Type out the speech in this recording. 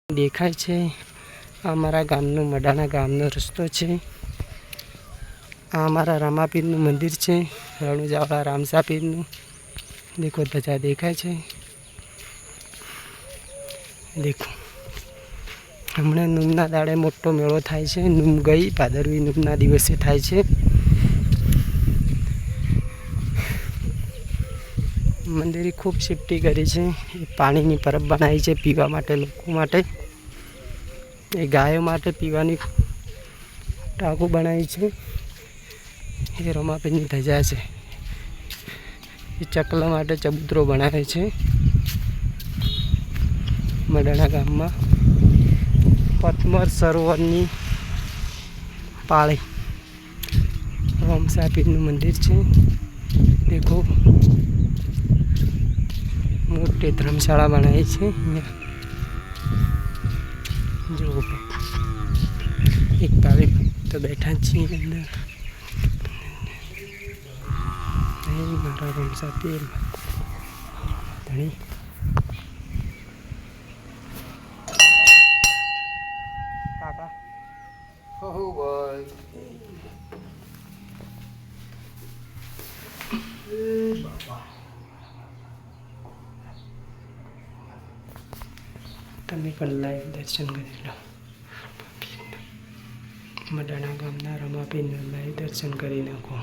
દેખાય છે આ અમારા ગામનો મડાના ગામનો રસ્તો છે। આ અમારા રામાપીરનું મંદિર છે, રણુજાવાળા રામસાપીરનું। દેખો ધજા દેખાય છે। દેખો હમણાં નૂમના દાડે મોટો મેળો થાય છે। નૂમ ગઈ ભાદરવી નૂમના દિવસે થાય છે। મંદિરે ખૂબ સેફટી કરી છે। પાણીની પરબ બનાવી છે પીવા માટે, લોકો માટે, એ ગાયો માટે પીવાની ટાંકું બનાવી છે। એ રમાપીરની ધજા છે। એ ચકલા માટે ચબૂતરો બનાવે છે મડાના ગામમાં। પદ્મર સરોવરની પાળી રામસાપીરનું મંદિર છે। દેખો મોટી ધર્મશાળા બનાવી છે અહીંયા। જો એક ભાવિ ભક્તો બેઠા છીએ અંદર। મારા રામસાપીર ધણી કાકા હો ભાઈ તમે પણ લાઈવ દર્શન કરી લો। મડાના ગામના રમાપીરના લાઈવ દર્શન કરી નાખો।